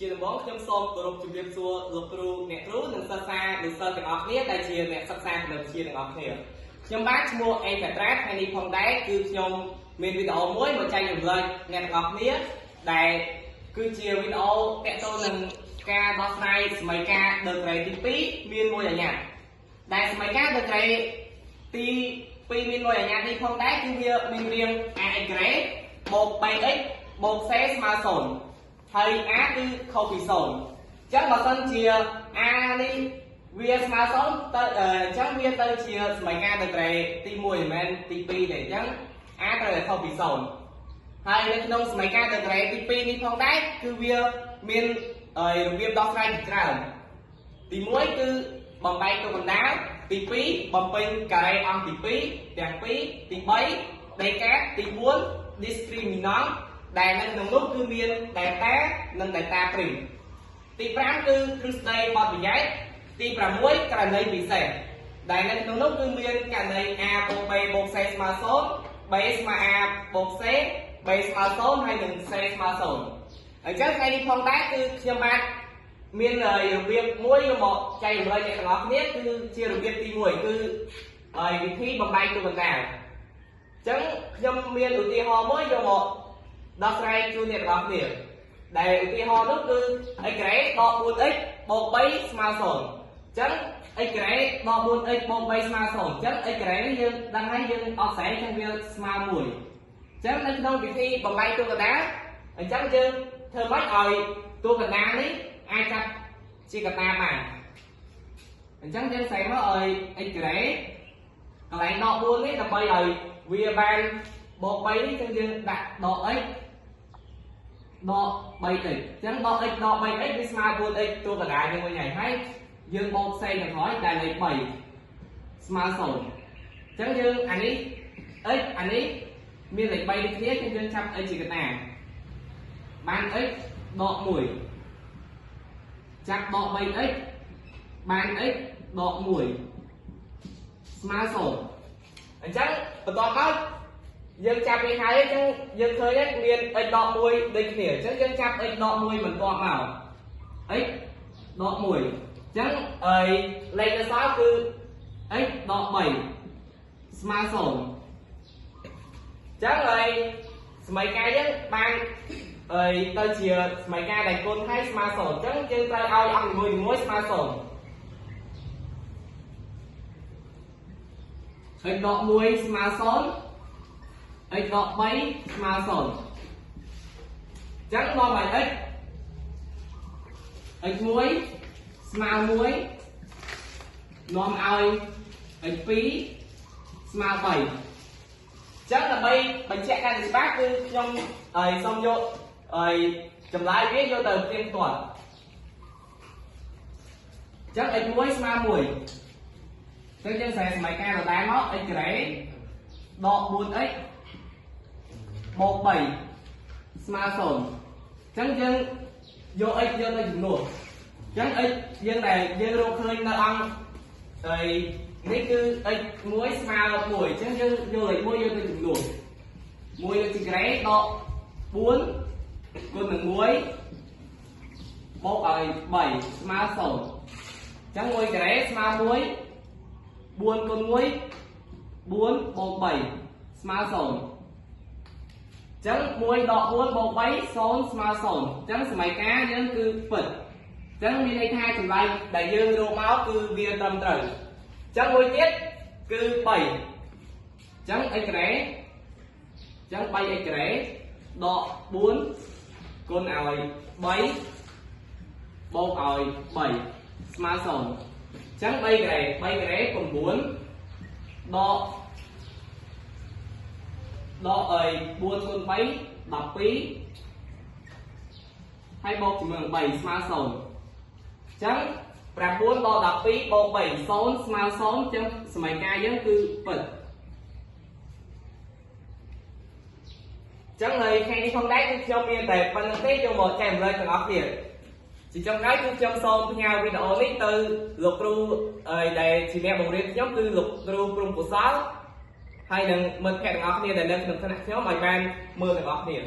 ជាដំបូងខ្ញុំសូមគោរពជំរាបសួរលោកគ្រូអ្នកគ្រូនិងសិស្សានុសិស្សទាំងអស់គ្នាដែលជាអ្នកសិក្សាគណិតវិទ្យាទាំងអស់គ្នាខ្ញុំបាទឈ្មោះអេកាត្រាថ្ងៃនេះផងដែរគឺខ្ញុំមានវីដេអូមួយមកចែករំលែកអ្នកទាំងអស់គ្នាដែលគឺជាវីដេអូទាក់ទងនឹងការដោះស្រាយសមីការ degree ទី2មានមួយអញ្ញត្តិដែលសមីការ degree ទី2មានមួយអញ្ញត្តិនេះផងដែរគឺវាមានរាង ax បូក bx បូក c ស្មើ0ហើយ a គឺខុសពី0អញ្ចឹងបើសិនជា a នេះវាស្មើ0ទៅអញ្ចឹងវាទៅជាសមីការ degree ទី1មិនមែនទី2ទេអញ្ចឹង a ត្រូវតែខុសពី0ហើយនៅក្នុងសមីការ degree ទី2នេះផងដែរគឺវាមានរបៀបដោះស្រាយជាច្រើនទី1គឺបំបែកទៅកណ្ដាលទី2បំពេញការ៉េអង្គទី2ទាំង2ទី3ដេកាទី4 discriminant ដែលនៅក្នុងនោះគឺមាន delta និង delta prime ទី5គឺទ្រឹស្ដីបទបញ្ញត្តិទី6ករណីពិសេសដែលនៅក្នុងនោះគឺមានករណី a បូក b បូក c ស្មើ0 b ស្មើ a បូក c b ស្មើ0ហើយនិង c ស្មើ0អញ្ចឹងថ្ងៃនេះផងដែរគឺខ្ញុំបាទមានរបៀបមួយយកមកចែករំលែកអ្នកទាំងអស់គ្នាគឺជារបៀបទី1គឺវិធីបំបែកទូកណ្ដាលអញ្ចឹងខ្ញុំមានឧទាហរណ៍មួយយកមកដោះស្រាយជូនអ្នកទាំងអស់គ្នាដែលឧទាហរណ៍នោះគឺ x ដក 4x បូក 3 ស្មើ0អញ្ចឹង x ដក 4x បូក 3 ស្មើ0អញ្ចឹង x នេះយើងដឹងហើយយើងអត់ស្រែអញ្ចឹងវាស្មើ1អញ្ចឹងនៅក្នុងវិធីបំបែកទូកណ្ដាលអញ្ចឹងយើងធ្វើម៉េចឲ្យទូកណ្ដាលនេះអាចចាប់ជាកត្តាបានអញ្ចឹងយើងសេមកឲ្យ x កន្លែងដក 4 នេះដើម្បីឲ្យវាបានបូក 3 នេះយើងដាក់ដក x ដក 3x អញ្ចឹងដក x ដក 3x វាស្មើ 4x ទូកណ្ដាលយើងវិញហើយយើងបូកផ្សេងទៅក្រោយដែលលេខ3ស្មើ0អញ្ចឹងយើងអានេះ x អានេះមានលេខ3ដូចគ្នាយើងចាប់ x ជាកត្តាបាន x ដក 1ចាប់ដក 3x បាន x ដក 1ស្មើ0អញ្ចឹងបន្តមកយើងចាប់វាហើយអញ្ចឹងយើងឃើញមាន x ដក 1ដូចគ្នាអញ្ចឹងយើងចាប់ x ដក 1បន្ទាប់មក x ដក 1អញ្ចឹងលេខនៅសល់គឺ x ដក 3ស្មើ0អញ្ចឹងសមីការយើងបានទៅជាសមីការដែលគុណហើយស្មើ0អញ្ចឹងយើងត្រូវឲ្យអង្គនីមួយៗស្មើ0x ដក 1ស្មើ0 x ដក 3ស្មើ0អញ្ចឹងមកឲ្យ x 1ស្មើ1នាំឲ្យ x 2ស្មើ3អញ្ចឹងដើម្បីបញ្ជាក់កាន់តែច្បាស់គឺខ្ញុំសូមយកចម្លើយវាយកទៅព្រៀងផ្ទាល់អញ្ចឹង x 1ស្មើ1អញ្ចឹងយើងស្រែសមីការដដែលមក x ដក 4x បូក 3ស្មើ0អញ្ចឹងយើងយក x យកទៅចំនួនអញ្ចឹង x យើងដែលយើងរកឃើញនៅអង្គនេះគឺ x 1ស្មើ1អញ្ចឹងយើងយកលេខ1យកទៅចំនួន1លើទីក្រេដក 4 គុណនឹង1បូកឲ្យ3ស្មើ0អញ្ចឹង1ការ៉េស្មើ1 4គុណ1 4បូក3ស្មើ0អញ្ចឹង1ដក 4 បូក 3 0 ស្មើ0អញ្ចឹងសមីការយើងគឺពិតអញ្ចឹងមានន័យថាចម្លើយដែលយើងរកមកគឺវាត្រឹមត្រូវអញ្ចឹងមួយទៀតគឺ3អញ្ចឹង x ការ៉េអញ្ចឹង 3x ការ៉េដក 4 គុណឲ្យ3បូកឲ្យ3ស្មើ0អញ្ចឹង3ការ៉េគុណ4ដក4គុណ3 12ហើយបូកជាមួយ3ស្មើ0អញ្ចឹង9ដក12បូក3 0ស្មើ0អញ្ចឹងសមីការយើងគឺពិតអញ្ចឹងនៅថ្ងៃនេះផងដែរគឺខ្ញុំមានតែប៉ុណ្្នឹងទេយកមកចែករំលែកទាំងអស់គ្នាជាចុងក្រោយគឺខ្ញុំសូមផ្ញើវីដេអូនេះទៅលោកគ្រូដែលជាអ្នកបង្រៀនខ្ញុំគឺលោកគ្រូព្រំកុសលហើយនឹងមិត្តភក្តិទាំងអស់គ្នាដែលនៅក្នុងថ្នាក់ខ្ញុំឲ្យបានមើលទាំងអស់គ្នា